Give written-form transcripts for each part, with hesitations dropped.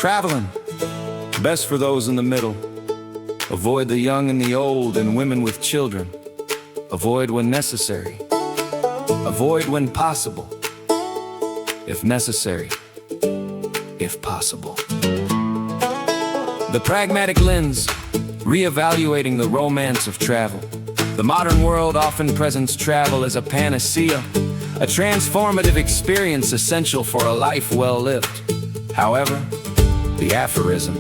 Traveling, best for those in the middle. Avoid the young and the old and women with children. Avoid when necessary. Avoid when possible. If necessary, if possible. The pragmatic lens, reevaluating the romance of travel. The modern world often presents travel as a panacea, a transformative experience essential for a life well lived. However, the aphorism,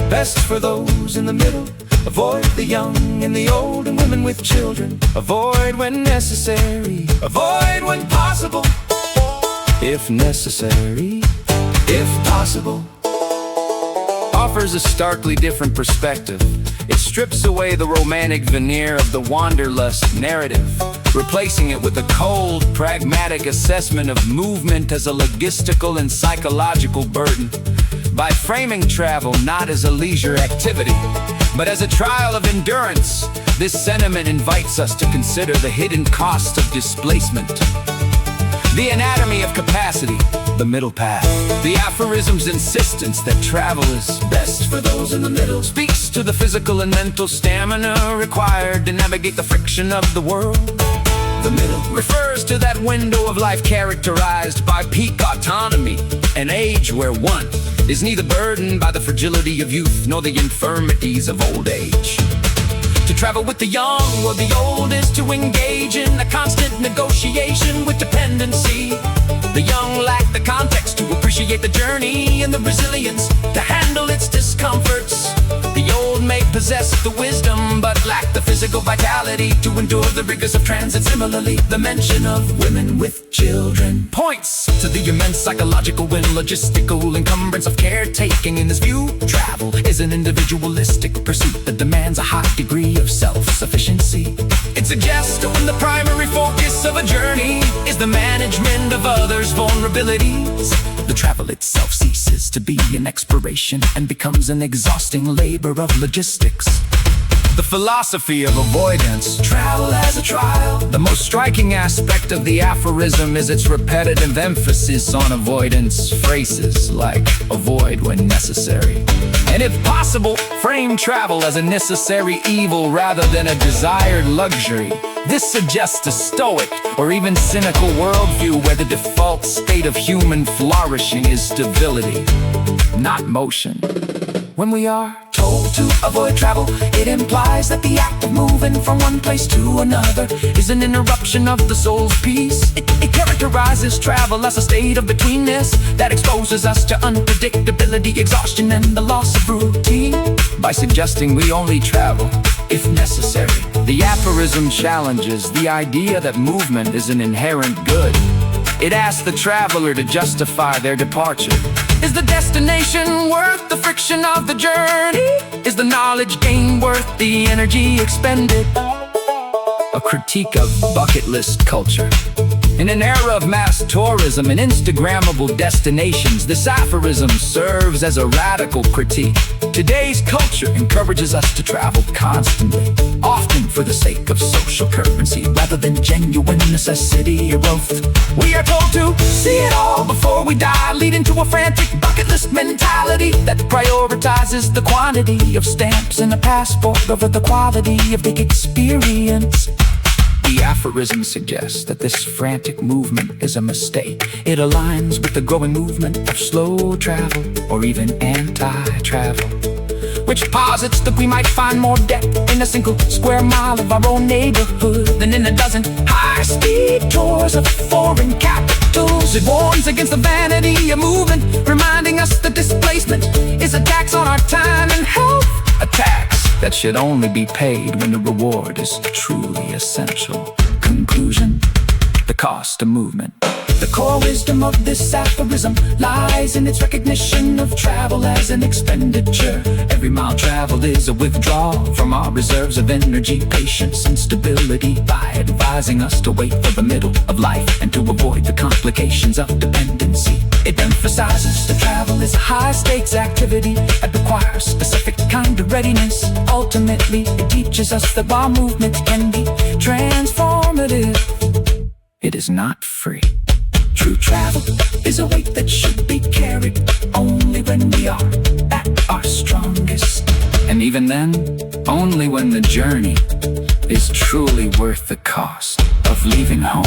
best for those in the middle. Avoid the young and the old and women with children. Avoid when necessary. Avoid when possible. If necessary, if possible. Offers a starkly different perspective. It strips away the romantic veneer of the wanderlust narrative, replacing it with a cold, pragmatic assessment of movement as a logistical and psychological burden. By framing travel not as a leisure activity, but as a trial of endurance, this sentiment invites us to consider the hidden cost of displacement, the anatomy of capacity, the middle path. The aphorism's insistence that travel is best for those in the middle speaks to the physical and mental stamina required to navigate the friction of the world. The middle refers to that window of life characterized by peak autonomy, an age where one is neither burdened by the fragility of youth nor the infirmities of old age. To travel with the young or the old is to engage in a constant negotiation with dependency. The young lack the context to appreciate the journey and the resilience to handle its discomforts. The old may possess the wisdom but lack the physical vitality to endure the rigors of transit. Similarly, the mention of women with children points to the immense psychological and logistical encumbrance of caretaking. In this view, travel is an individualistic pursuit that demands a high degree of self-sufficiency. It suggests that when the primary focus of a journey is the management of others' vulnerabilities, the travel itself ceases to be an exploration and becomes an exhausting labor of logistics. The philosophy of avoidance, travel as a trial. The most striking aspect of the aphorism is its repetitive emphasis on avoidance. Phrases like avoid when necessary, and if possible, frame travel as a necessary evil rather than a desired luxury. This suggests a stoic or even cynical worldview where the default state of human flourishing is stability, not motion. When we are told to avoid travel, it implies that the act of moving from one place to another is an interruption of the soul's peace. It characterizes travel as a state of betweenness that exposes us to unpredictability, exhaustion, and the loss of routine. By suggesting we only travel if necessary, the aphorism challenges the idea that movement is an inherent good. It asks the traveler to justify their departure. Is the destination worth the friction of the journey? Is the knowledge gained worth the energy expended? A critique of bucket list culture. In an era of mass tourism and Instagrammable destinations, this aphorism serves as a radical critique. Today's culture encourages us to travel constantly, often for the sake of social currency rather than genuine necessity or growth. We are told to see it all before we die, leading to a frantic bucket list mentality that prioritizes the quantity of stamps in a passport over the quality of the experience. The aphorism suggests that this frantic movement is a mistake. It aligns with the growing movement of slow travel or even anti-travel, which posits that we might find more depth in a single square mile of our own neighborhood than in a dozen high-speed tours of foreign capitals. It warns against the vanity of movement, reminding us that displacement is a tax on our time and health, a tax that should only be paid when the reward is truly essential. Conclusion: the cost of movement. The core wisdom of this aphorism lies in its recognition of travel as an expenditure. Every mile traveled is a withdrawal from our reserves of energy, patience, and stability. By advising us to wait for the middle of life and to avoid the complications of dependency, it emphasizes that travel is a high-stakes activity that requires specific kind of readiness. Ultimately, it teaches us that while movement can be transformative, it is not free. True True travel is a weight that should be carried only when we are at our strongest. And even then, only when the journey is truly worth the cost of leaving home.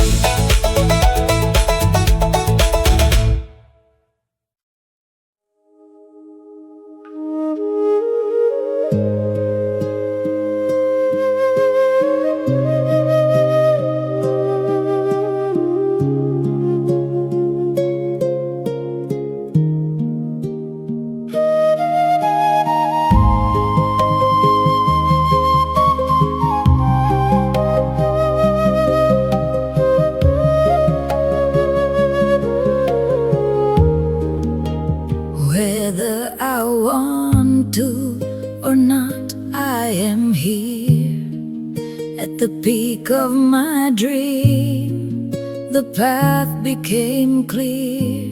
Whether I want to or not, I am here at the peak of my dream. The path became clear.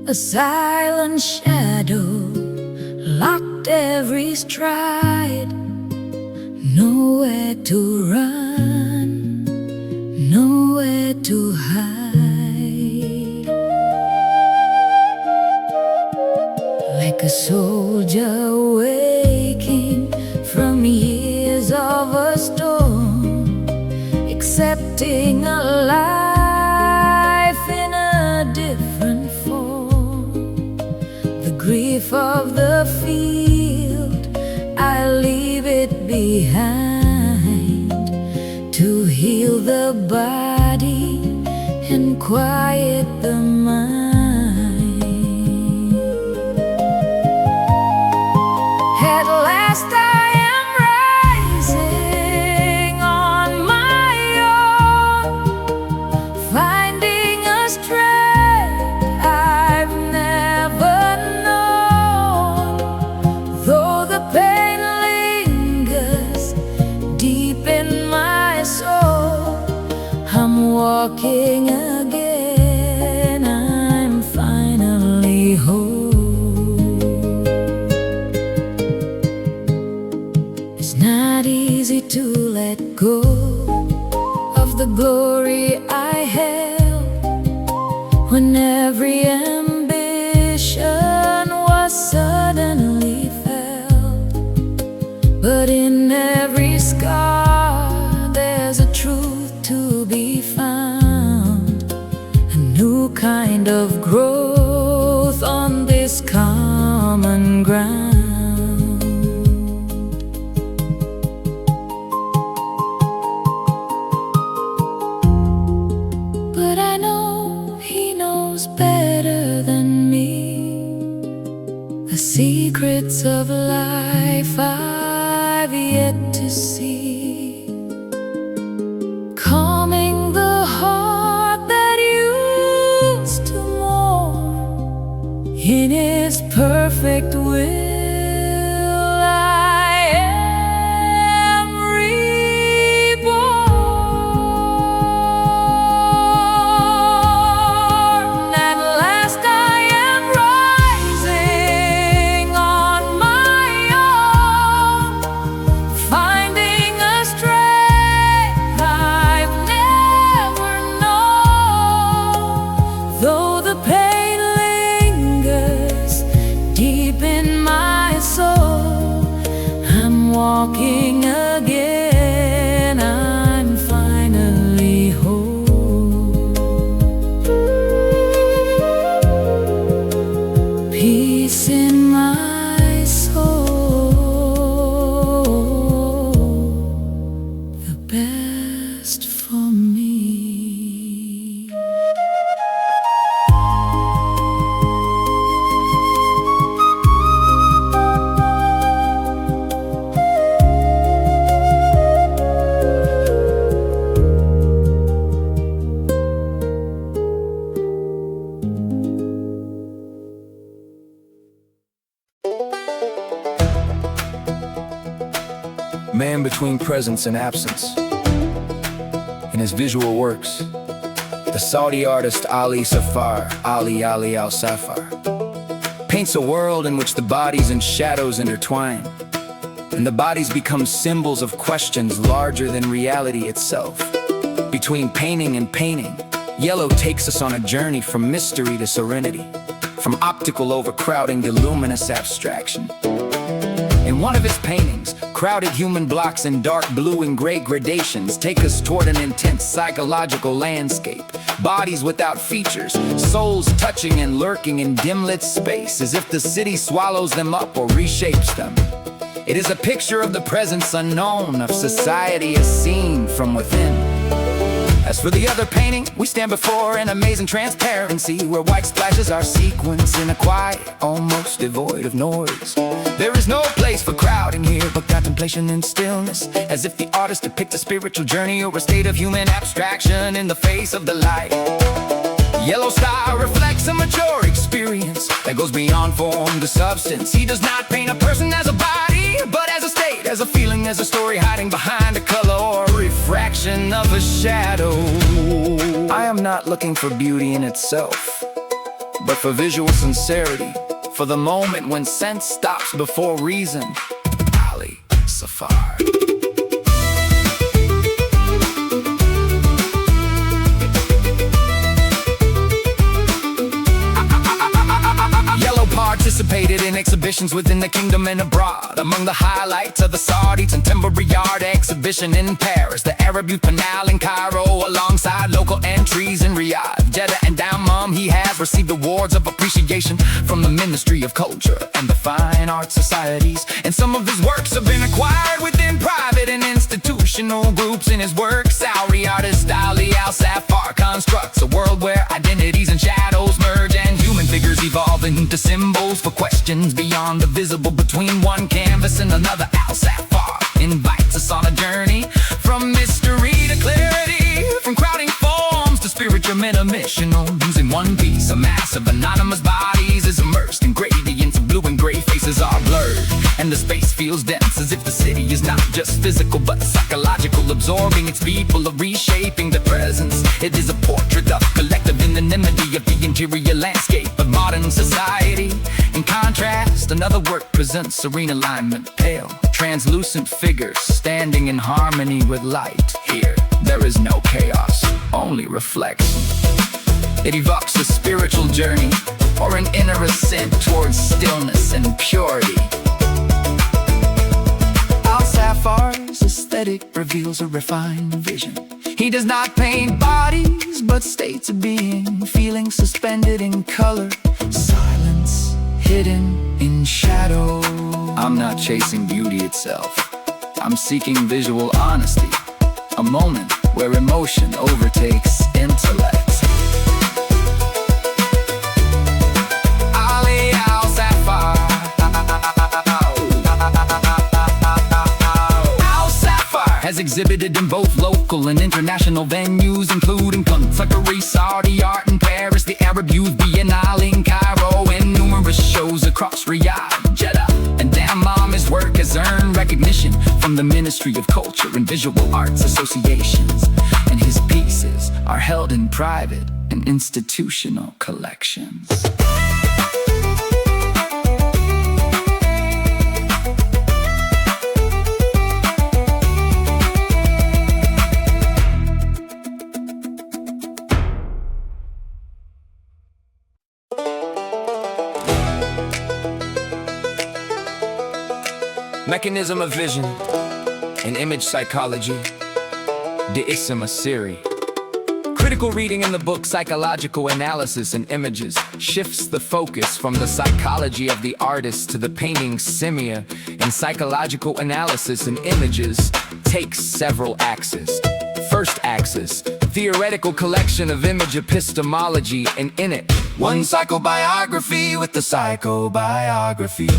A silent shadow locked every stride. Nowhere to run, nowhere to hide. Like a soldier waking from years of a storm, accepting a life in a different form. The grief of the field, I leave it behind to heal the body and quiet the mind. At last I am rising on my own, finding a strength I've never known. Though the pain lingers deep in my soul, I'm walking again, I'm finally whole. It's not easy to let go of the glory I held, when every ambition was suddenly felt. But in every scar there's a truth to be found, a new kind of growth on this common ground. But I know He knows better than me, the secrets of life I've yet to see, calming the heart that used to mourn. In His perfect will I am reborn. At last I am rising on my own, finding a strength I've never known. Though the pain lingers deep in my soul, I'm walking again, I'm finally whole. Peace in my soul, the best for me. Man between presence and absence. In his visual works, the Saudi artist Ali Safar, Ali al-Safar, paints a world in which the bodies and shadows intertwine, and the bodies become symbols of questions larger than reality itself. Between painting and painting, Yellow takes us on a journey from mystery to serenity, from optical overcrowding to luminous abstraction. In one of his paintings, crowded human blocks in dark blue and gray gradations take us toward an intense psychological landscape. Bodies without features, souls touching and lurking in dim-lit space, as if the city swallows them up or reshapes them. It is a picture of the presence unknown, of society as seen from within. As for the other painting, we stand before an amazing transparency, where white splashes are sequenced in a quiet, almost devoid of noise. There is no place for crowding here, but contemplation and stillness, as if the artist depicts a spiritual journey or a state of human abstraction in the face of the light. Yellow style reflects a mature experience that goes beyond form to substance. He does not paint a person as a body, but as a state, as a feeling, as a story hiding behind a color or a refraction of a shadow. I am not looking for beauty in itself, but for visual sincerity, for the moment when sense stops before reason. Ali Safar. Participated in exhibitions within the kingdom and abroad. Among the highlights of the Saudis and Temporary Yard exhibition in Paris, the Arab Youth Panel in Cairo, alongside local entries in Riyadh, Jeddah and Dammam. He has received awards of appreciation from the Ministry of Culture and the Fine Arts Societies, and some of his works have been acquired within private and institutional groups. In his work, Saudi artist Ali Al-Safar constructs a world where identities and shadows merge, and human figures evolve into symbols for questions beyond the visible. Between one canvas and another, Al-Safar invites us on a journey from mystery to clarity, from crowding forms to spiritual meta-missional. Using one piece, a mass of anonymous bodies is immersed in gradients of blue and gray. Faces are blurred and the space feels dense, as if the city is not just physical but psychological, absorbing its people, reshaping the presence. It is a portrait of collective anonymity of the interior landscape of modern society. In contrast, another work presents serene alignment, pale, translucent figures standing in harmony with light. Here, there is no chaos, only reflection. It evokes a spiritual journey or an inner ascent towards stillness and purity. Al-Safar's aesthetic reveals a refined vision. He does not paint bodies, but states of being, feelings suspended in color, silence hidden in shadow. I'm not chasing beauty itself, I'm seeking visual honesty, a moment where emotion overtakes intellect. Ali Al-Safar has exhibited in both local and international venues, including Contemporary Saudi Art in Paris, the Arab Youth Biennale in Cairo, and numerous shows across Riyadh, Jeddah, and Dammam. His work has earned recognition from the Ministry of Culture and Visual Arts Associations, and his pieces are held in private and institutional collections. Mechanism of vision and image psychology, D'Ism Asiri. Critical reading in the book Psychological Analysis in Images shifts the focus from the psychology of the artist to the painting simia, and psychological analysis in images takes several axes. First axis, theoretical collection of image epistemology, and in it, one psychobiography with the psychobiography.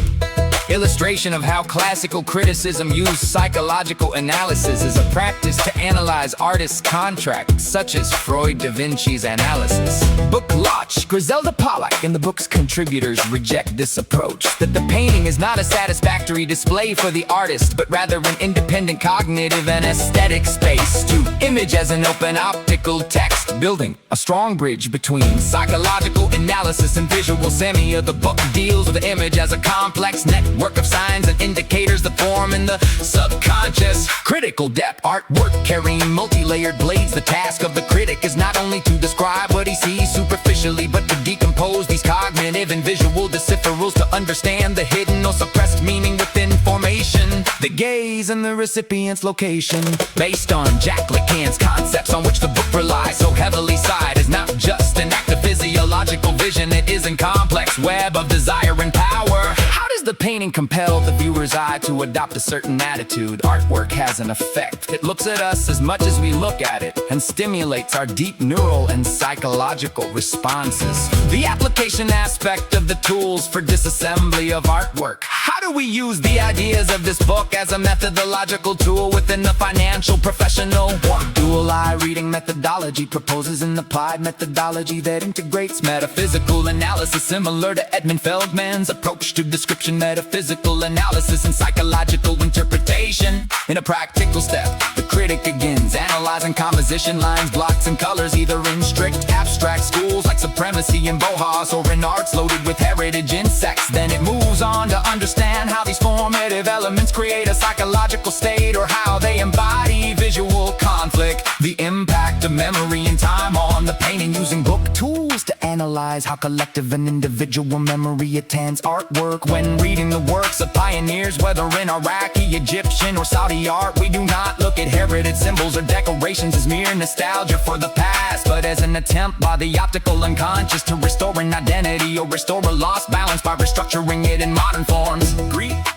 Illustration of how classical criticism used psychological analysis as a practice to analyze artists' contracts, such as Freud da Vinci's analysis. Book launch. Griselda Pollock and the book's contributors reject this approach, that the painting is not a satisfactory display for the artist, but rather an independent cognitive and aesthetic space to image as an open optical text task, building a strong bridge between psychological analysis and visual semi. The book deals with the image as a complex network of signs and indicators that form in the subconscious. Critical depth artwork carrying multi-layered blades. The task of the critic is not only to describe what he sees superficially, but to decompose these cognitive and visual decipherals to understand the hidden or suppressed meaning within formation. The gaze and the recipient's location, based on Jack Lacan's concepts on which the book relies so heavily. Sight is not just an act of physiological vision, it is a complex web of desire and power. How does the painting compel the viewer's eye to adopt a certain attitude? Artwork has an effect. It looks at us as much as we look at it, and stimulates our deep neural and psychological responses. The application aspect of the tools for disassembly of artwork. How do we use the ideas of this book as a methodological tool within the financial professional? Dual eye reading methodology proposes an applied methodology that integrates metaphysical analysis, similar to Edmund Feldman's approach to description. Metaphysical analysis and psychological interpretation. In a practical step, the critic begins analyzing composition, lines, blocks, and colors, either in strict abstract schools like supremacy and Bohas, or in arts loaded with heritage insects. Then it moves on to understand how these formative elements create a psychological state, or how they embody visual conflict. The impact of memory and time on the painting, using book tools to analyze how collective and individual memory attends artwork. When reading the works of pioneers, whether in Iraqi, Egyptian, or Saudi art, we do not look at heritage symbols or decorations as mere nostalgia for the past, but as an attempt by the optical unconscious to restore an identity or restore a lost balance by restructuring it in modern forms.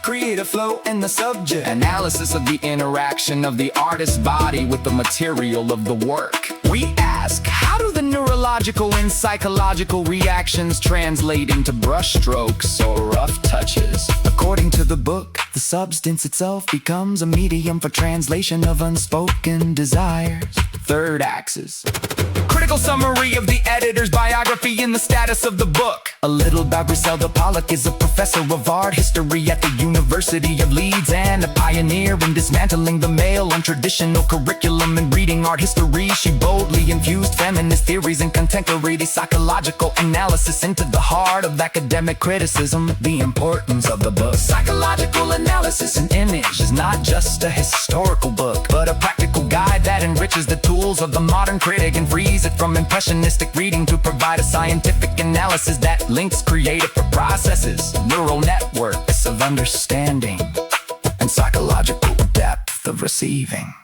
Create a flow in the subject. Analysis of the interaction of the artist's body with the material of the work. We ask, how do the neurological and psychological reactions translate into brushstrokes or rough touches? According to the book, the substance itself becomes a medium for translation of unspoken desires. Third axis. Critical summary of the editor's biography and the status of the book. A little about Griselda Pollock is a professor of art history at the University of Leeds, and a pioneer in dismantling the male untraditional curriculum in reading art history. She boldly infused feminist theories and contemporary psychological analysis into the heart of academic criticism. The importance of the book. Psychological analysis and image is not just a historical book, but a practical guide that enriches the tools of the modern critic and frees it from impressionistic reading to provide a scientific analysis that links creative processes, neural networks of understanding, and psychological depth of receiving.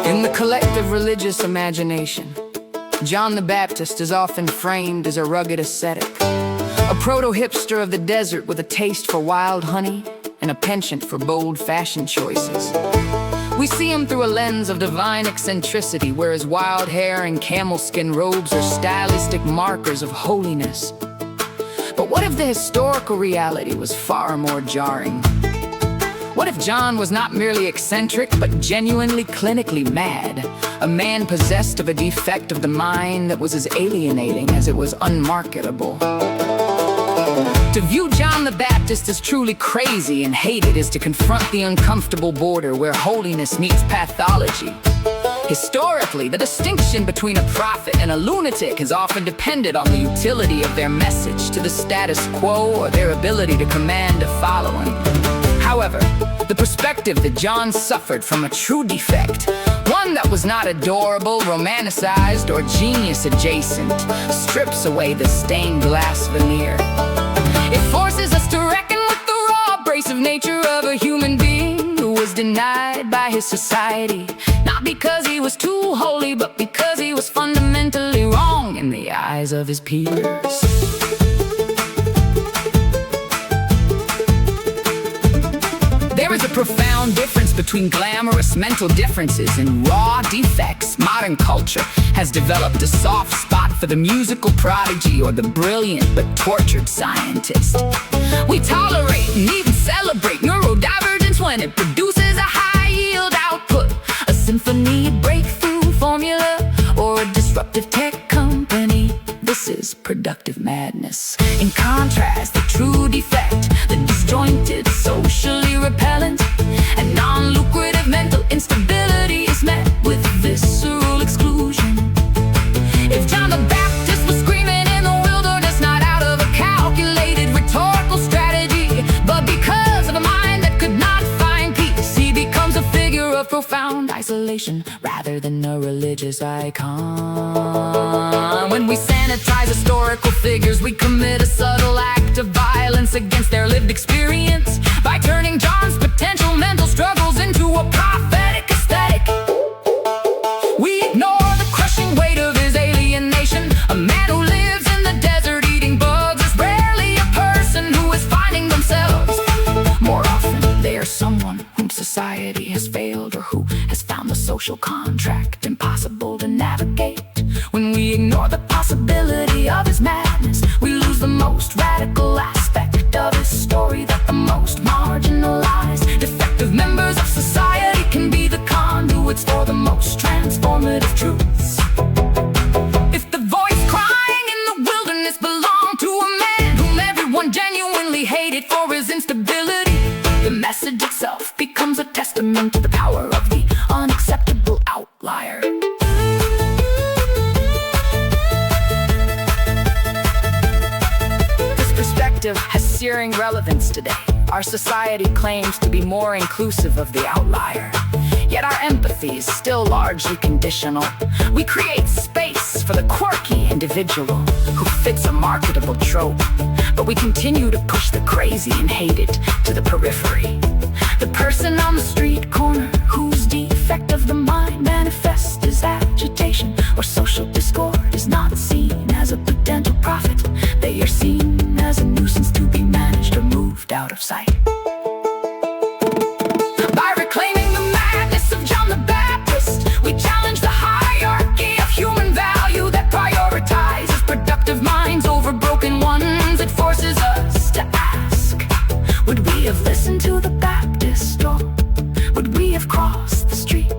In the collective religious imagination, John the Baptist is often framed as a rugged ascetic, a proto-hipster of the desert with a taste for wild honey and a penchant for bold fashion choices. We see him through a lens of divine eccentricity, where his wild hair and camel skin robes are stylistic markers of holiness. But what if the historical reality was far more jarring? What if John was not merely eccentric, but genuinely clinically mad? A man possessed of a defect of the mind that was as alienating as it was unmarketable. To view John the Baptist as truly crazy and hated is to confront the uncomfortable border where holiness meets pathology. Historically, the distinction between a prophet and a lunatic has often depended on the utility of their message to the status quo or their ability to command a following. However, the perspective that John suffered from a true defect, one that was not adorable, romanticized, or genius adjacent, strips away the stained glass veneer. It forces us to reckon with the raw, abrasive nature of a human being who was denied by his society, not because he was too holy, but because he was fundamentally wrong in the eyes of his peers. There is a profound difference between glamorous mental differences and raw defects. Modern culture has developed a soft spot for the musical prodigy or the brilliant but tortured scientist. We tolerate and even celebrate productive madness. In contrast, the true defect, the disjointed, socially repellent, and non-lucrative mental instability is met with visceral exclusion. If John the Baptist was screaming in the wilderness, not out of a calculated rhetorical strategy, but because of a mind that could not find peace, he becomes a figure of profound isolation rather than a religious icon. When we sanitize historical figures, we commit a subtle act of violence against their lived experience by turning John's potential mental struggles into a prophetic aesthetic. We ignore the crushing weight of his alienation. A man who lives in the desert eating bugs is rarely a person who is finding themselves. More often, they are someone whom society has failed or who has found the social contract impossible to navigate. When we ignore the possibility of his madness, we lose the most radical aspect of his story, that the most marginalized, defective members of society can be the conduits for the most transformative truths. If the voice crying in the wilderness belonged to a man whom everyone genuinely hated for his instability, the message itself becomes a testament to the power of the unacceptable outlier. This perspective has searing relevance today. Our society claims to be more inclusive of the outlier, yet our empathy is still largely conditional. We create space for the quirky individual who fits a marketable trope, but we continue to push the crazy and hated to the periphery. The person on the street corner whose defect of the mind manifests as agitation or social discord is not seen as a potential prophet. They are seen as a nuisance to be managed or moved out of sight. By reclaiming the madness of John the Baptist, we challenge the hierarchy of human value that prioritizes productive minds over broken ones. It forces us to ask, would we have listened to the Baptist, or would we have crossed the street?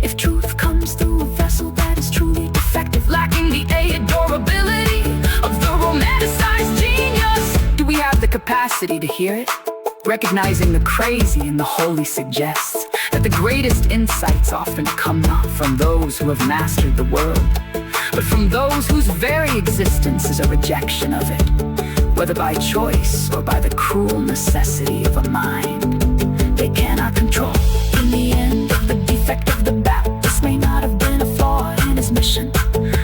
If truth comes through a vessel that is truly defective, lacking the adorability of the romanticized genius, do we have the capacity to hear it? Recognizing the crazy and the holy suggests that the greatest insights often come not from those who have mastered the world, but from those whose very existence is a rejection of it, whether by choice or by the cruel necessity of a mind they cannot control. In the end, the defect of the Baptist may not have been a flaw in his mission,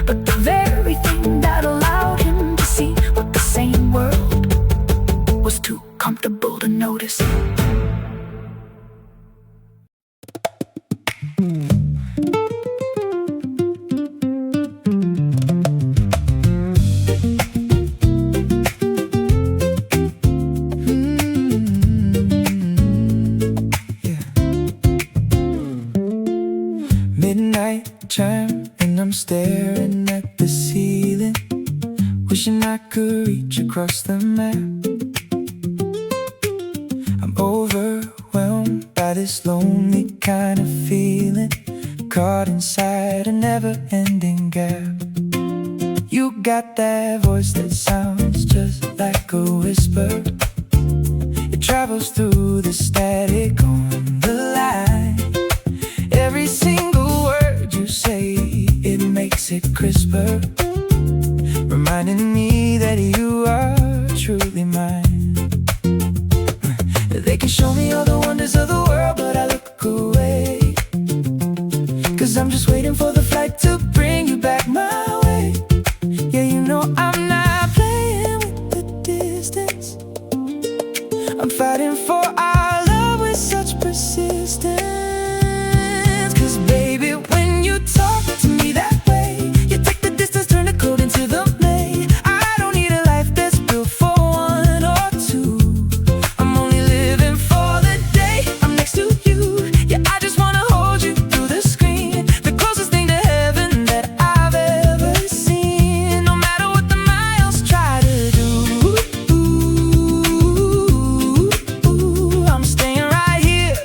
but the very thing that allowed him to see what the sane world was too comfortable to notice. Midnight chime and I'm staring at the ceiling, wishing I could reach across the map. I'm overwhelmed by this lonely kind of feeling, caught inside a never-ending gap. You got that voice that sounds just like a whisper. It travels through the static on the line. Every single word you say, it makes it crisper, reminding me that you are truly mine. They can show me all the wonders of the world, but I look away, 'cause I'm just waiting for the flight to bring you back my way. Yeah, you know I'm not playing with the distance. I'm fighting for our love with such persistence. 'Cause baby, when you talk to me that way, you take the distance, turn the cold into the May. I don't need a life that's built for one or two. I'm only living for the day I'm next to you. Yeah, I just wanna hold you through the screen, the closest thing to heaven that I've ever seen. No matter what the miles try to do, I'm staying right here,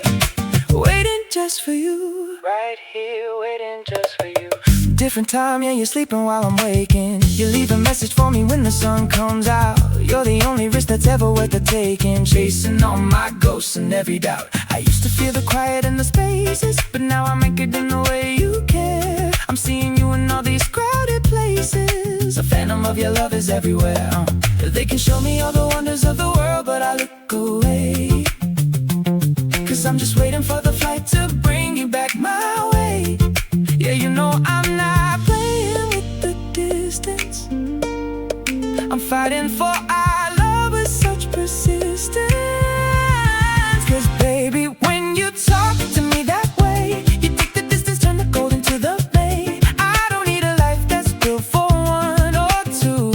waiting just for you. Right here, waiting just for you. different time, yeah, you're sleeping while I'm waking. You leave a message for me when the sun comes out. You're the only risk that's ever worth the taking. Chasing all my ghosts and every doubt. I used to feel the quiet and the spaces, but now I'm anchored in the way you care. I'm seeing you in all these crowded places. A phantom of your love is everywhere. They can show me all the wonders of the world, but I look away. 'Cause I'm just waiting for the flight to bring you back my way. Yeah, you know I'm not playing with the distance. I'm fighting for our love with such persistence. 'Cause baby, when you talk to me that way, you take the distance, turn the gold into the bay. I don't need a life that's built for one or two.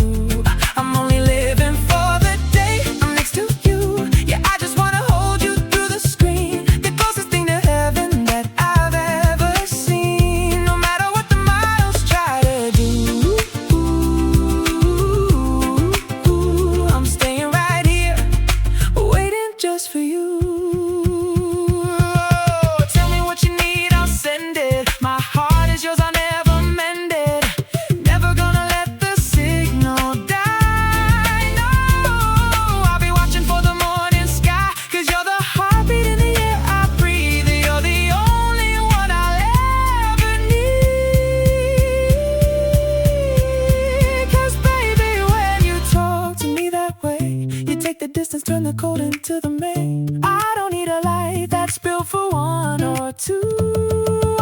I'm only living for the day I'm next to you. Yeah, I just wanna hold you through the screen, the closest thing to heaven that I've ever seen. No matter what the miles try to do, I'm staying right here, waiting just for you. Tell me what you need, I'll send it. My heart is yours, I'll never mend it. Never gonna let the signal die, no. I'll be watching for the morning sky, 'cause you're the heartbeat in the air I breathe. You're the only one I'll ever need. 'Cause baby, when you talk to me that way, you take the distance, turn the cold into the main. I don't need a life that's built for one or two.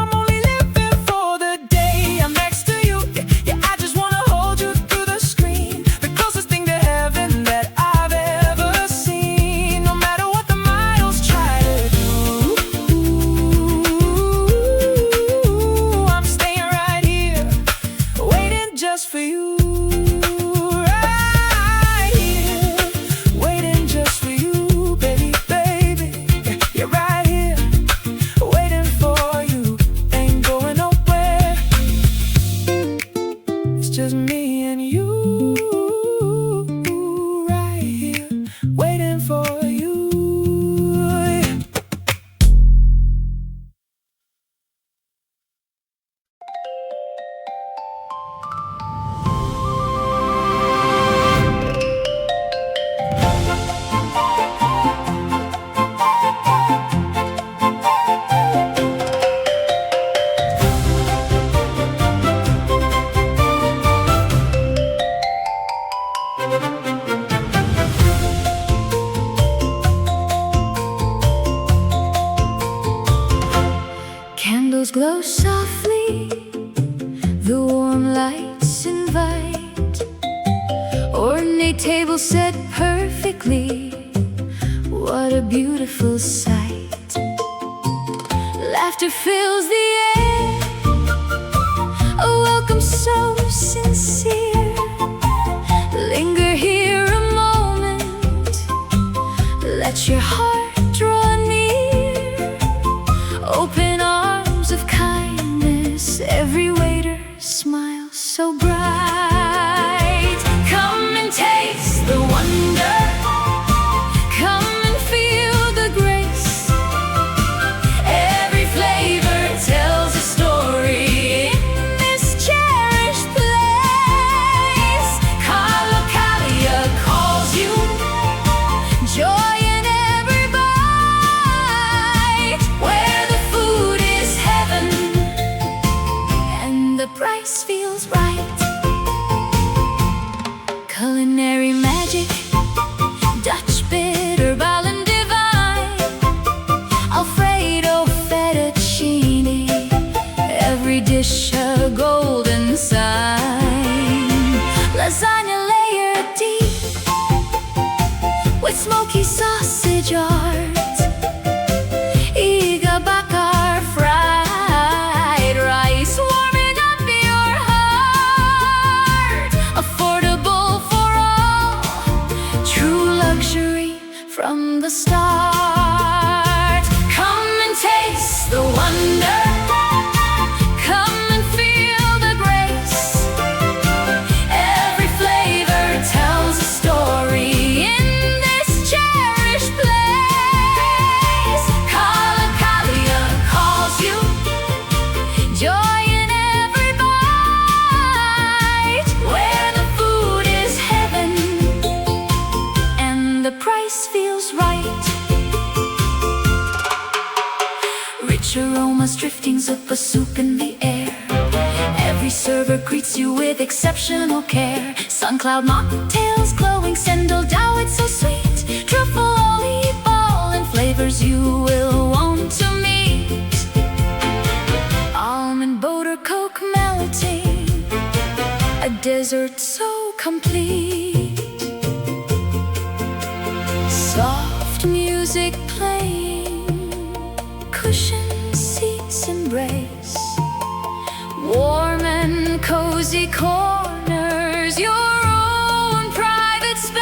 I'm only living for the day I'm next to you. Yeah, yeah, I just wanna hold you through the screen, the closest thing to heaven that I've ever seen. No matter what the miles try to do, I'm staying right here, waiting just for you. Right here, waiting just for you, baby, baby. You're right here, waiting for you, ain't going nowhere. It's just me and you, right here, waiting for you. Candles glow softly, the warm lights invite. Ornate table set perfectly, what a beautiful sight. Laughter fills the air, a welcome so sincere. Linger here a moment, let your heart draw near. Open arms of kindness, every waiter smiles so bright. Come and taste the wonder, come and feel the grace. Every flavor tells a story in this cherished place. Calia calls you, joy in every bite. Where the food is heaven and the price feels right. Culinary magic, Dutch bitter, Balin divine. Alfredo, fettuccine, every dish a golden sign. Lasagna layered deep with smoky sausage art. Iga bakar, fried rice, warming up your heart. Affordable for all, true luxury from the start. Come and taste the wonder, come and feel the grace. Every flavor tells a story in this cherished place. Calia calls you, joy in every bite. Mama's drifting zuppa soup in the air. Every server greets you with exceptional care. Suncloud mocktails, glowing sandal dough, it's so sweet. Truffle olive ball and flavors you will want to meet. Almond butter coke melting, a dessert so complete. Soft music playing, cushioned seats embrace. Warm and cozy corners, your own private space.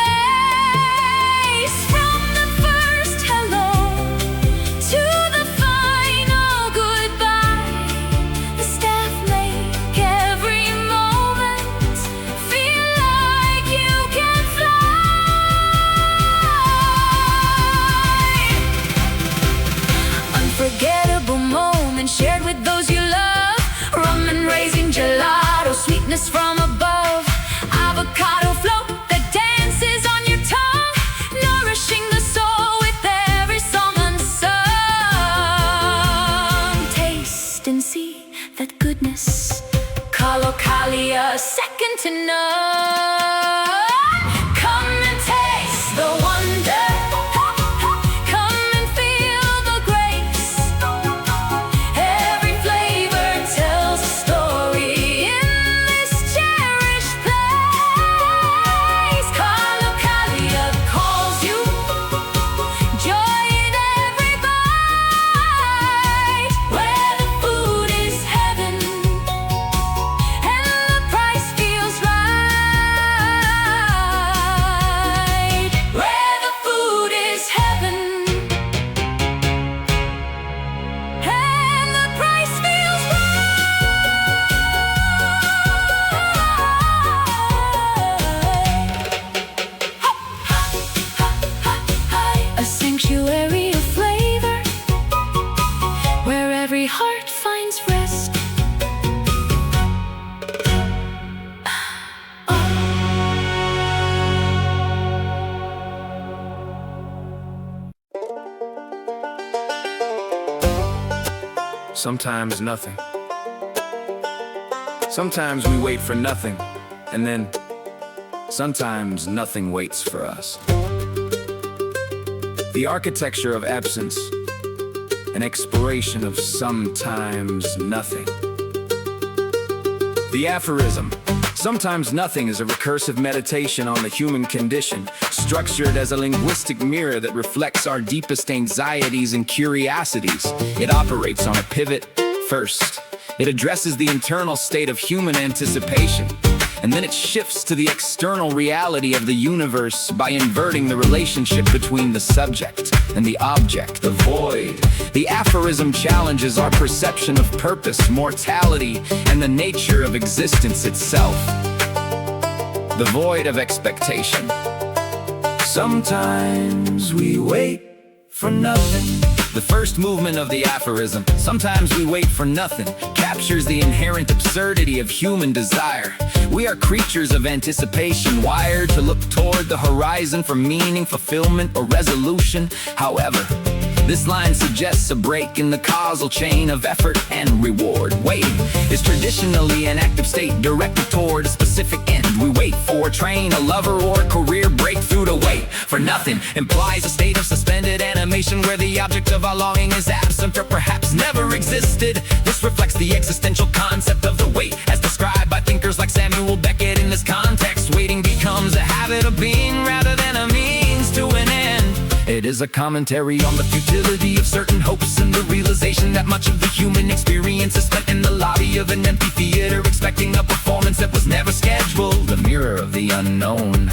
From the first hello to the final goodbye, the staff make every moment feel like you can fly. Unforgettable moments shared with those you love. Rum and raisin gelato, sweetness from above. Avocado float that dances on your tongue, nourishing the soul with every song unsung. Taste and see that goodness, Calocalia, second to none. Come and taste the wonder. Come and feel the grace. Every flavor tells a story in this cherished place. Calocalia calls you, joy in every bite. Where the food is heaven and the price feels right. Where the food is heaven and the price feels right. A sanctuary of flavor where every heart finds rest. Sometimes nothing. Sometimes we wait for nothing, and then sometimes nothing waits for us. The architecture of absence, an exploration of sometimes nothing. The aphorism, sometimes nothing, is a recursive meditation on the human condition, structured as a linguistic mirror that reflects our deepest anxieties and curiosities. It operates on a pivot first. It addresses the internal state of human anticipation, and then it shifts to the external reality of the universe by inverting the relationship between the subject and the object, the void. The aphorism challenges our perception of purpose, mortality, and the nature of existence itself. The void of expectation. Sometimes we wait for nothing. The first movement of the aphorism, sometimes we wait for nothing, captures the inherent absurdity of human desire. We are creatures of anticipation, wired to look toward the horizon for meaning, fulfillment, or resolution. However, this line suggests a break in the causal chain of effort and reward. Waiting is traditionally an active state directed toward a specific end. We wait for a train, a lover, or a career breakthrough. To wait for nothing implies a state of suspended animation where the object of our longing is absent or perhaps never existed. This reflects the existential concept of the wait as described by thinkers like Samuel Beckett. In this context, waiting becomes a habit of being rather than a means to an end. It is a commentary on the futility of certain hopes and the realization that much of the human experience is spent in the lobby of an empty theater, expecting a performance that was never scheduled. The mirror of the unknown.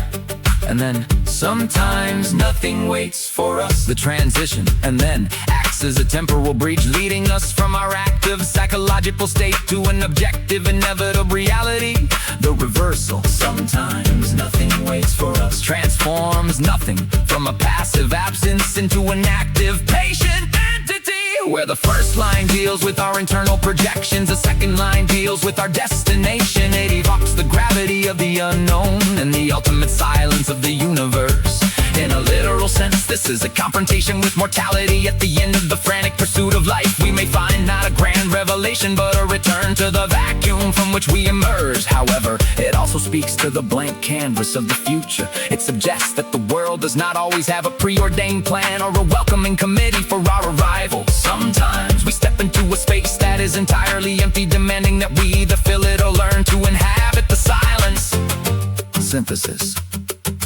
And then sometimes nothing waits for us. The transition, and then acts as a temporal breach, leading us from our active psychological state to an objective inevitable reality. The reversal, sometimes nothing waits for us, transforms nothing from a passive absence into an active patient entity, where the first line deals with our internal projections, the second line deals with our destination. It evokes the gravity of the unknown and the ultimate silence of the universe. In a literal sense, this is a confrontation with mortality. At the end of the frantic pursuit of life, we may find not a grand revelation, but a return to the vacuum from which we emerge. However, it also speaks to the blank canvas of the future. It suggests that the world does not always have a preordained plan or a welcoming committee for our arrival. Sometimes we step into a space that is entirely empty, demanding that we either fill it or learn to inhabit the silence. Synthesis.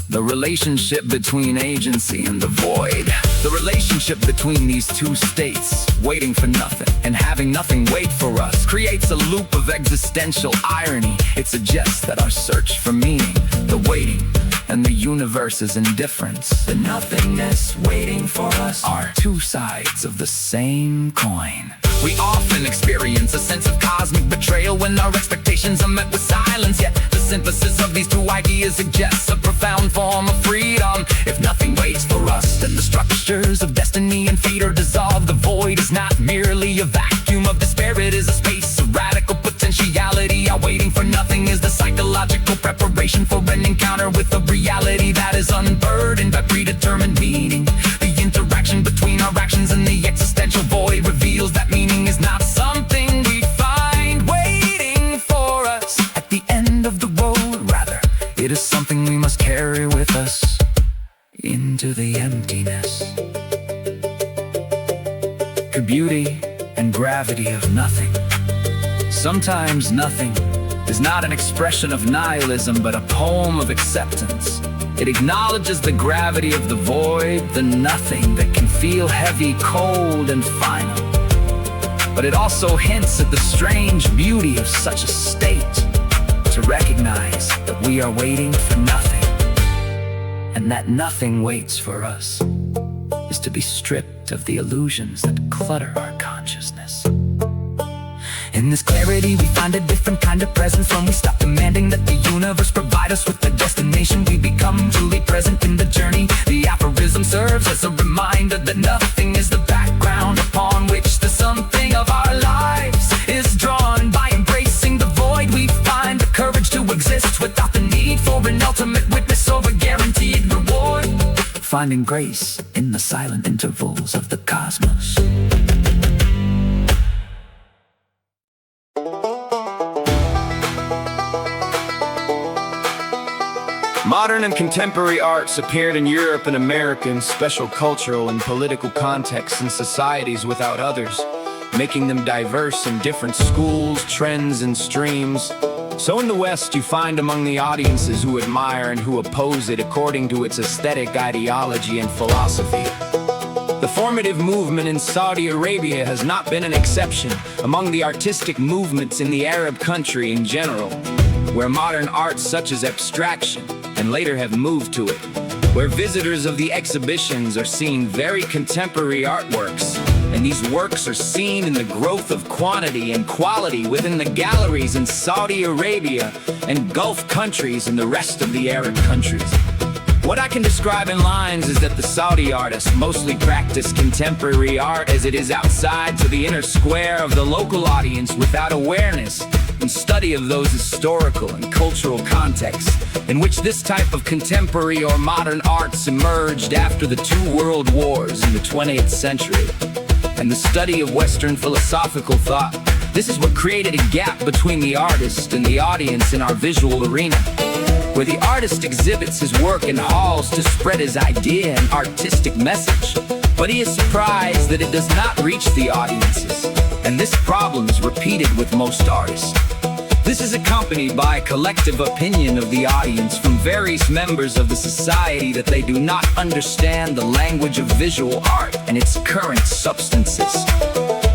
The relationship between agency and the void. The relationship between these two states, waiting for nothing and having nothing wait for us, creates a loop of existential irony. It suggests that our search for meaning, the waiting, and the universe's indifference, the nothingness waiting for us, are two sides of the same coin. We often experience a sense of cosmic betrayal when our expectations are met with silence. Yet the synthesis of these two ideas suggests a profound form of freedom. If nothing waits for us, then the structures of destiny and fate are dissolved. The void is not merely a vacuum of despair, it is a space of radical potentiality. Our waiting for nothing is the psychological preparation for an encounter with a reality that is unburdened by predetermined meaning. The interaction between our actions and the existential void reveals that meaning is not something we find waiting for us at the end of the road. Rather, it is something we must carry with us into the emptiness. The beauty and gravity of nothing. Sometimes nothing is not an expression of nihilism, but a poem of acceptance. It acknowledges the gravity of the void, the nothing that can feel heavy, cold, and final. But it also hints at the strange beauty of such a state, to recognize that we are waiting for nothing, and that nothing waits for us, is to be stripped of the illusions that clutter our consciousness. In this clarity we find a different kind of presence. When we stop demanding that the universe provide us with the destination, we become truly present in the journey. The aphorism serves as a reminder that nothing is the background upon which the something of our lives is drawn. By embracing the void, we find the courage to exist without the need for an ultimate witness or a guaranteed reward. Finding grace in the silent intervals of the cosmos. Modern and contemporary arts appeared in Europe and America in special cultural and political contexts and societies without others, making them diverse in different schools, trends, and streams. So in the West, you find among the audiences who admire and who oppose it according to its aesthetic ideology and philosophy. The formative movement in Saudi Arabia has not been an exception among the artistic movements in the Arab country in general, where modern arts such as abstraction and later have moved to it, where visitors of the exhibitions are seeing very contemporary artworks, and these works are seen in the growth of quantity and quality within the galleries in Saudi Arabia and Gulf countries and the rest of the Arab countries. What I can describe in lines is that the Saudi artists mostly practice contemporary art as it is outside to the inner square of the local audience without awareness and study of those historical and cultural contexts in which this type of contemporary or modern arts emerged after the two world wars in the 20th century, and the study of Western philosophical thought. This is what created a gap between the artist and the audience in our visual arena, where the artist exhibits his work in halls to spread his idea and artistic message, but he is surprised that it does not reach the audiences, and this problem is repeated with most artists. This is accompanied by a collective opinion of the audience from various members of the society that they do not understand the language of visual art and its current substances,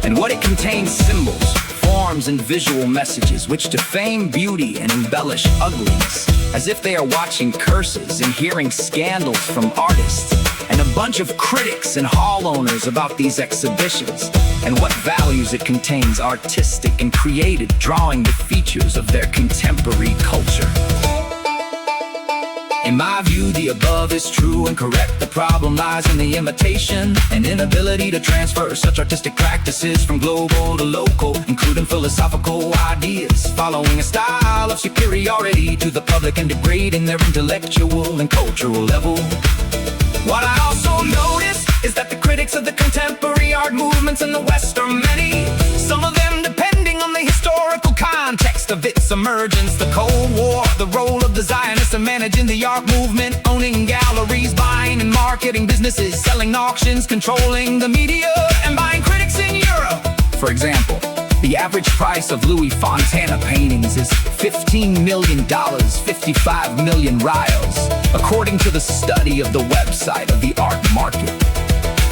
and what it contains: symbols, forms, and visual messages which defame beauty and embellish ugliness, as if they are watching curses and hearing scandals from artists and a bunch of critics and hall owners about these exhibitions and what values it contains, artistic and creative, drawing the features of their contemporary culture. In my view, the above is true and correct. The problem lies in the imitation and inability to transfer such artistic practices from global to local, including philosophical ideas, following a style of superiority to the public and degrading their intellectual and cultural level. What I also notice is that the critics of the contemporary art movements in the West are many. Some of them depending on the historical context of its emergence, the Cold War, the role of the Zionists in managing the art movement, owning galleries, buying and marketing businesses, selling auctions, controlling the media, and buying critics in Europe. For example, the average price of Louis Fontana paintings is $15 million, 55 million rials, according to the study of the website of the art market.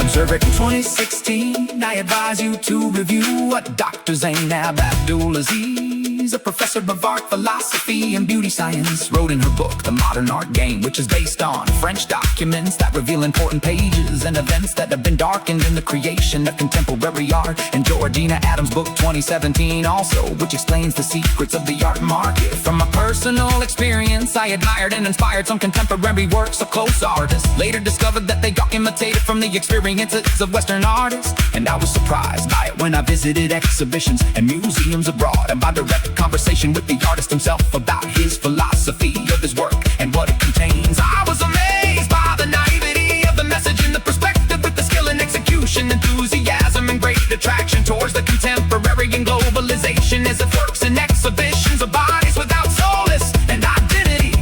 Observe it in 2016. I advise you to review what Dr. Zainab Abdulaziz, a professor of art philosophy and beauty science, wrote in her book, The Modern Art Game, which is based on French documents that reveal important pages and events that have been darkened in the creation of contemporary art, and Georgina Adams' book 2017 also, which explains the secrets of the art market. From my personal experience, I admired and inspired some contemporary works of close artists. Later discovered that they got imitated from the experiences of Western artists, and I was surprised by it when I visited exhibitions and museums abroad, and by direct conversation with the artist himself about his philosophy of his work and what it contains. I was amazed by the naivety of the message and the perspective with the skill and execution, enthusiasm and great attraction towards the contemporary and globalization as it works in exhibitions of bodies without solace and identity.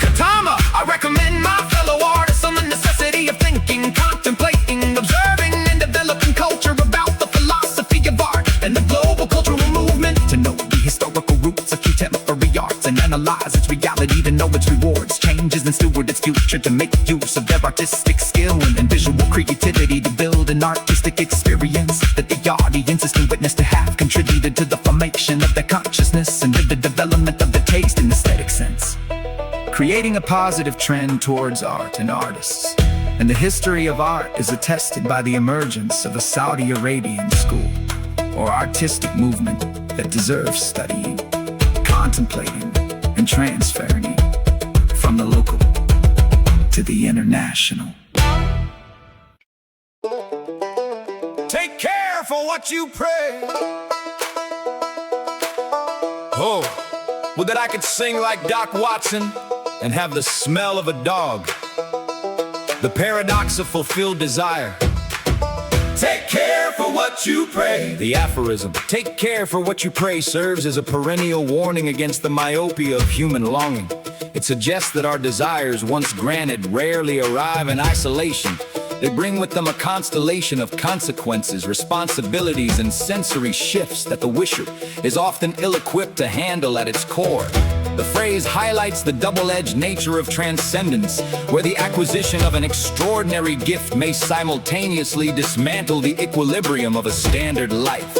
Katama, I recommend my fellow artists on the necessity of thinking, contemplating, observing, and developing culture about the philosophy of art and the global cultural movement, to know the historical roots of contemporary arts and analyze its reality, to know its rewards, changes, and steward its future, to make use of their artistic skill and visual creativity to build an artistic experience that the audiences can witness, to have contributed to the formation of their consciousness and the development of the taste and aesthetic sense, creating a positive trend towards art and artists. And the history of art is attested by the emergence of a Saudi Arabian school or artistic movement that deserves studying, contemplating, and transferring from the local to the international. Take care for what you pray. Oh, well, that I could sing like Doc Watson and have the smell of a dog. The paradox of fulfilled desire. Take care for what you pray. The aphorism, take care for what you pray, serves as a perennial warning against the myopia of human longing. It suggests that our desires, once granted, rarely arrive in isolation. They bring with them a constellation of consequences, responsibilities, and sensory shifts that the wisher is often ill-equipped to handle at its core. The phrase highlights the double-edged nature of transcendence, where the acquisition of an extraordinary gift may simultaneously dismantle the equilibrium of a standard life.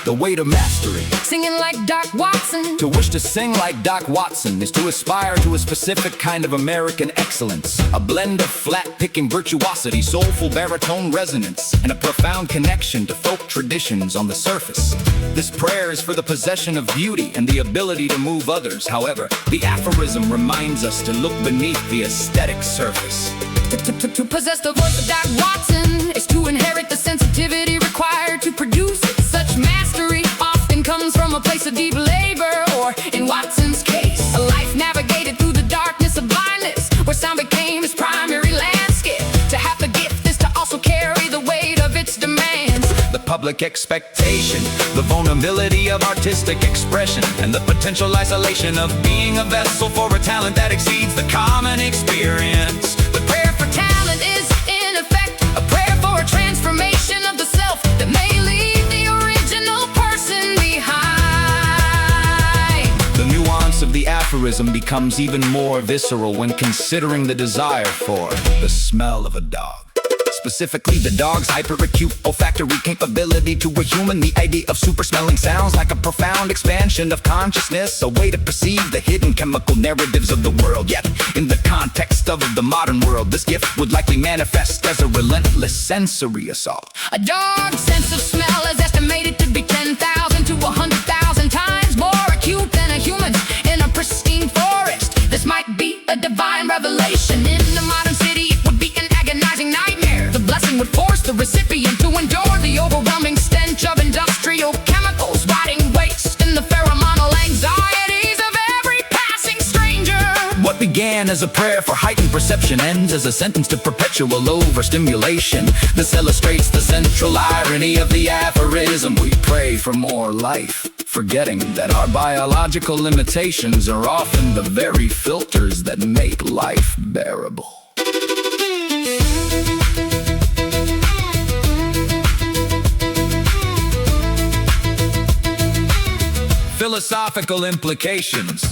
The way to mastery. Singing like Doc Watson. To wish to sing like Doc Watson is to aspire to a specific kind of American excellence, a blend of flat-picking virtuosity, soulful baritone resonance, and a profound connection to folk traditions on the surface. This prayer is for the possession of beauty and the ability to move others. However, the aphorism reminds us to look beneath the aesthetic surface. To possess the voice of Doc Watson is to inherit the sensitivity required to produce such mastery. Often comes from a place of deep labor, or in Watson's case, a life navigated through the darkness of blindness, where sound became his primary landscape. To have the gift is to also carry the weight of its demands. The public expectation, the vulnerability of artistic expression, and the potential isolation of being a vessel for a talent that exceeds the common experience. The prayer for talent is, in effect, a prayer for a transformation of the self that may leave the original person behind. The nuance of the aphorism becomes even more visceral when considering the desire for the smell of a dog. Specifically, the dog's hyperacute olfactory capability to a human. The idea of super smelling sounds like a profound expansion of consciousness, a way to perceive the hidden chemical narratives of the world. Yet, in the context of the modern world, this gift would likely manifest as a relentless sensory assault. A dog's sense of smell is estimated to be 10,000 to 100,000 times more acute than a human in a pristine forest. This might be would force the recipient to endure the overwhelming stench of industrial chemicals, rotting waste, and the pheromonal anxieties of every passing stranger. What began as a prayer for heightened perception ends as a sentence to perpetual overstimulation. This illustrates the central irony of the aphorism. We pray for more life, forgetting that our biological limitations are often the very filters that make life bearable. Philosophical implications.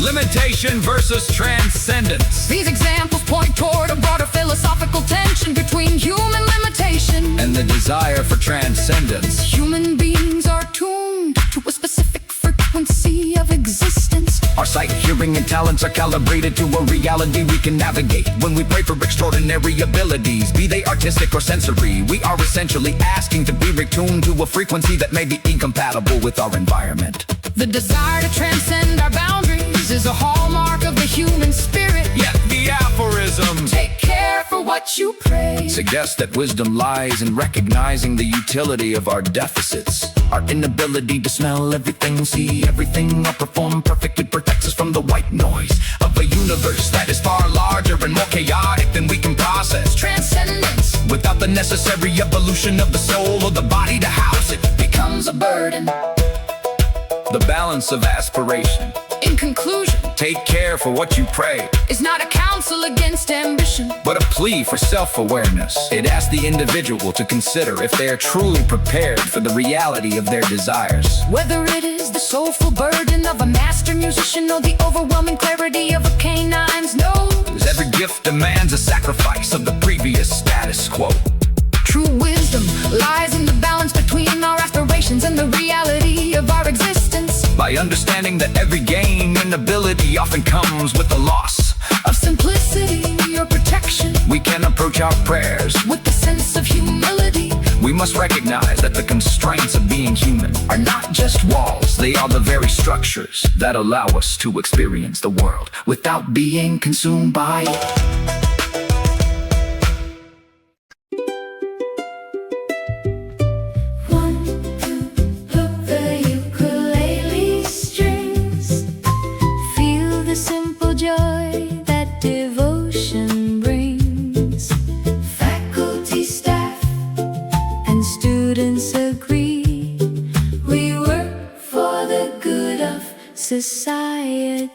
Limitation versus transcendence. These examples point toward a broader philosophical tension between human limitation and the desire for transcendence. Human beings are tuned to a specific frequency of existence. Our sight, hearing, and talents are calibrated to a reality we can navigate. When we pray for extraordinary abilities, be they artistic or sensory, we are essentially asking to be retuned to a frequency that may be incompatible with our environment. The desire to transcend our boundaries is a hallmark of the human spirit. Yet the aphorism, take care for what you pray, suggests that wisdom lies in recognizing the utility of our deficits. Our inability to smell everything, see everything, or perform perfectly protects us from the white noise of a universe that is far larger and more chaotic than we can process. Transcendence, without the necessary evolution of the soul or the body to house it, becomes a burden. The balance of aspiration. In conclusion, take care for what you pray is not a counsel against ambition, but a plea for self-awareness. It asks the individual to consider if they are truly prepared for the reality of their desires. Whether it is the soulful burden of a master musician or the overwhelming clarity of a canine's nose, every gift demands a sacrifice of the previous status quo. True wisdom lies in the balance between our aspirations and the reality of our existence. By understanding that every gain and ability often comes with the loss of simplicity or protection, we can approach our prayers with the sense of humility. We must recognize that the constraints of being human are not just walls, they are the very structures that allow us to experience the world without being consumed by it. Society,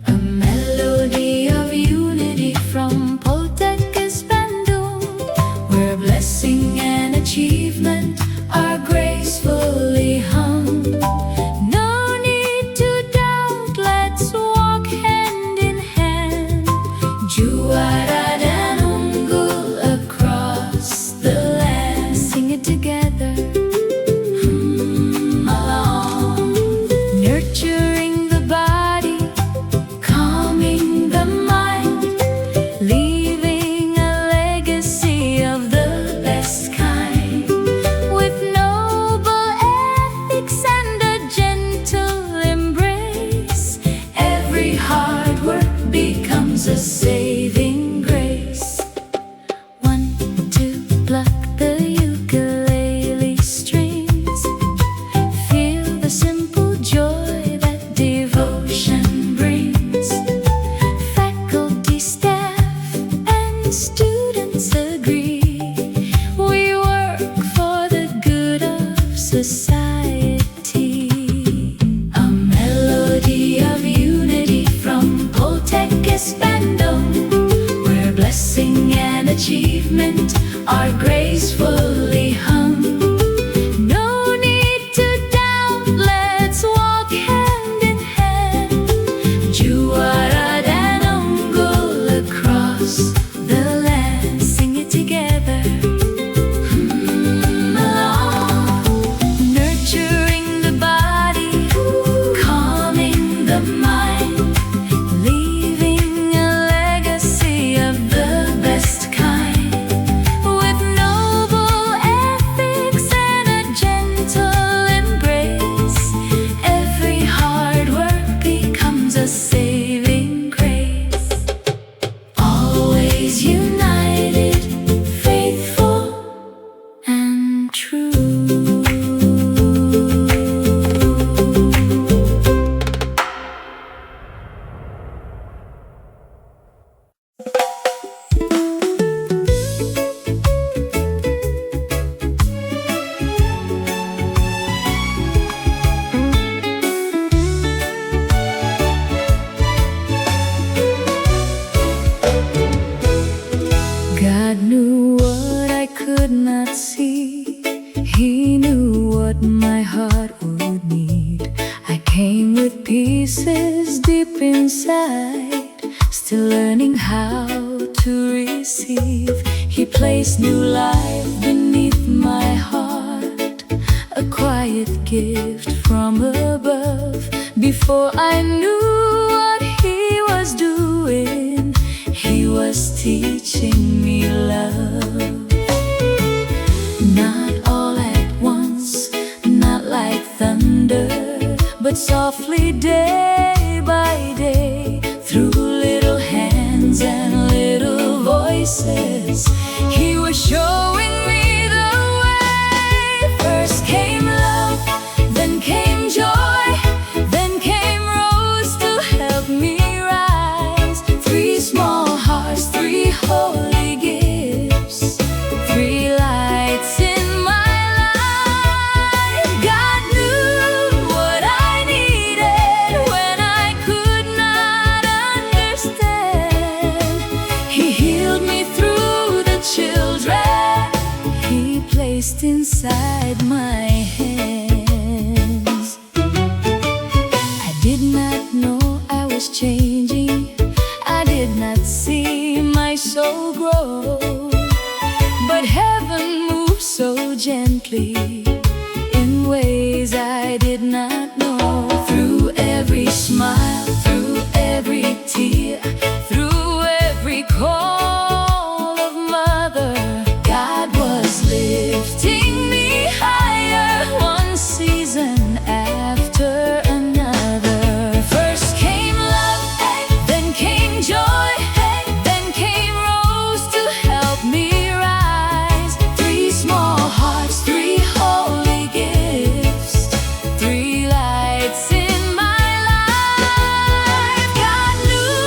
a melody of unity from poltergeist bando, where blessing and achievement are gracefully hung. No need to doubt, let's walk hand in hand, Juara dan Unggul across the land. Sing it together. Nurturing the body, calming the mind, leaving a legacy of the best kind, with noble ethics and a gentle embrace. Every hard work becomes a saving grace. 1, 2, pluck the ukulele strings, feel the simple joy that devotion brings. Faculty, staff, and students agree, we work for the good of society. A melody of unity from poltergeist bando, where blessing and achievement are gracefully hung. No need to doubt, let's walk hand in hand, Juara dan Unggul across the land. Sing it together. Along. Nurturing the body, calming the mind, leaving a legacy of the best kind, with noble ethics knew what I could not see. He knew what my heart would need. I came with pieces deep inside, still learning how to receive. He placed new life beneath my heart, a quiet gift from above. Before I knew what he was doing, he was teaching me love. Not all at once, not like thunder, but softly day by day, through little hands and little voices, he was showing me the way. First came love, then came joy, then came rose to help me rise. 3 small hearts, 3 holy gifts, 3 lights in my life. God knew what I needed when I could not understand. He healed me through the children he placed inside my hands. I did not know I was changing. I did not see my soul grow, but heaven moved so gently in ways I did not know. Through every smile, through every tear, through every call of mother, God was lifting me higher, one season after another. First came love, then came joy, then came rose to help me rise. 3 small hearts, 3 holy gifts, 3 lights in my life. God knew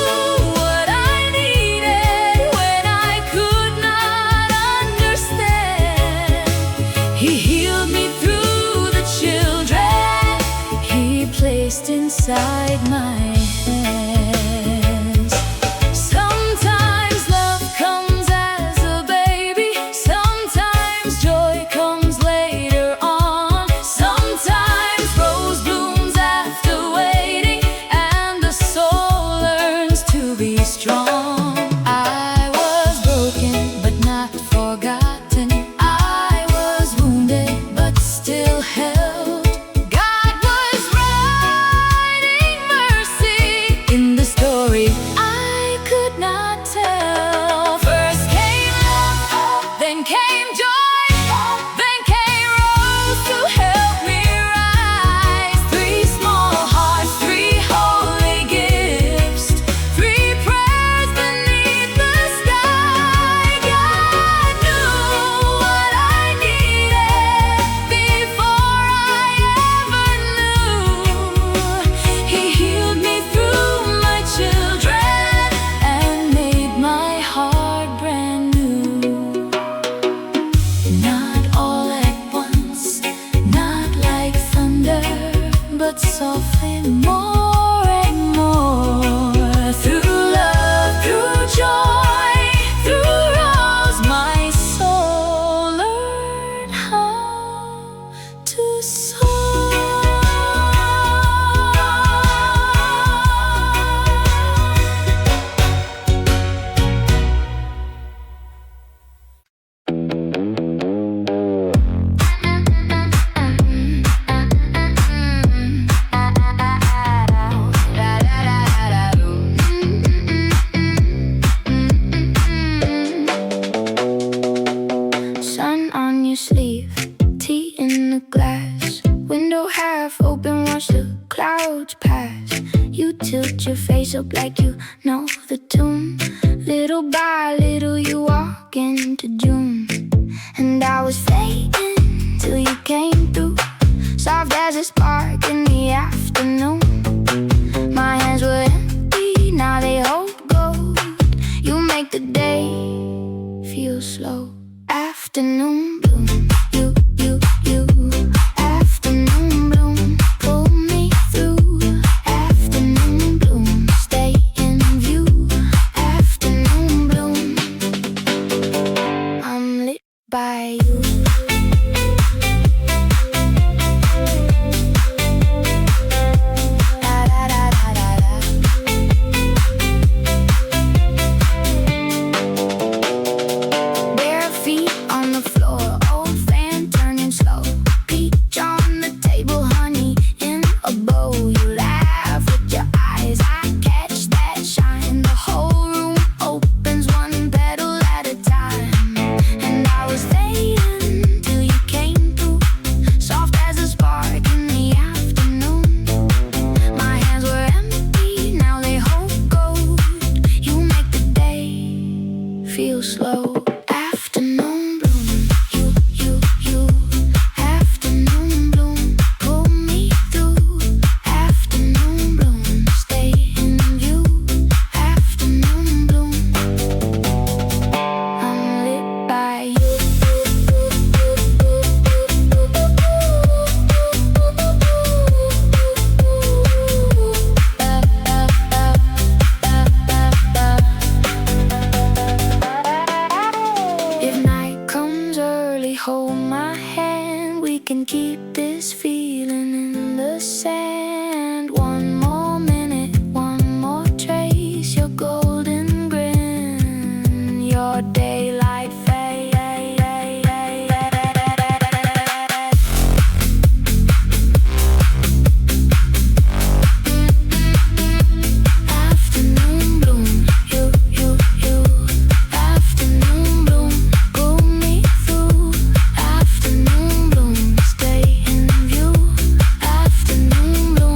what I needed when I could not understand. He healed me through the children he placed inside my hands. Sometimes love comes as a baby, sometimes joy comes later on, sometimes rose blooms after waiting, and the soul learns to be strong. I was broken but not forgotten. I was wounded but still held. God was writing mercy in the story I could not tell. First came love, then came joy, then came rose to help me rise. 3 small hearts, 3 holy gifts, 3 prayers beneath the sky. God knew what I needed before I ever knew. He healed me through my children and made my heart brand new. Not all at once, not like thunder, but softly more and more. Through love, through joy, through rose, my soul learned how to soar. Sun on your sleeve, tea in the glass, window half open, watch the clouds pass. You tilt your face up like you know the tune. Little by little you walk into June, and I was fading till you came through, soft as a spark in the afternoon. My hands were empty, now they hold gold. You make the day feel slow. Afternoon bloom, you, afternoon bloom, pull me through. Afternoon bloom, stay in view. Afternoon bloom. by you. Bare feet on the floor, old fan turning slow. Peach on the table, honey in a bowl. You laugh with your eyes, I catch that shine. The whole room opens one petal at a time. And I was fading till you came through, soft as a spark in the afternoon. My hands were empty, now they hold gold. You make the day feel slow. Afternoon bloom, you, afternoon bloom, pull me through. Afternoon bloom, stay in view. Afternoon bloom, I'm lit by you. If night comes early, hold my hand. We can keep this feeling in the sand. One more minute, one more trace. Your golden grin, your daylight fade. Afternoon bloom, you, afternoon bloom, pull me through. Afternoon bloom, stay in view. Afternoon bloom.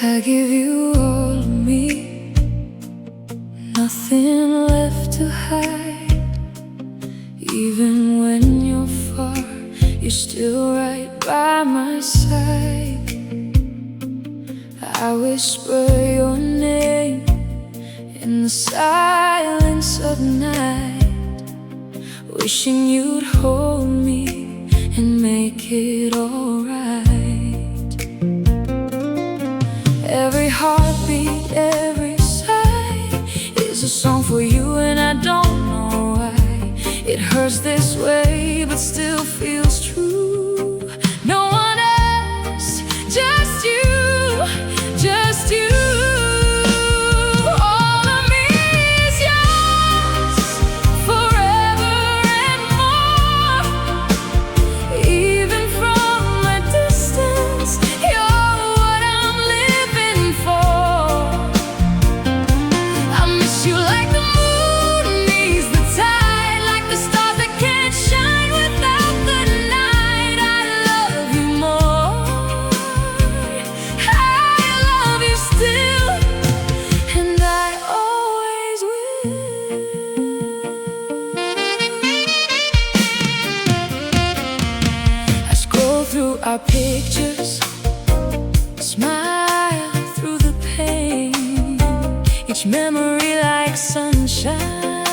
I give you all of me, nothing left to hide. Even when you're far, you're still right by my side. I whisper your name in the silence of night, wishing you'd hold me and make it alright. Every heartbeat, every sigh is a song for you, and I don't know why it hurts this way but still feels true. No one else, just you, just you. All of me is yours, forever and more. Even from a distance, you're what I'm living for. I miss you like the moon needs the tide, like the stars that can't shine without the night. I love you more, I love you still, and I always will. I scroll through our pictures, smile through the pain, each memory like sunshine.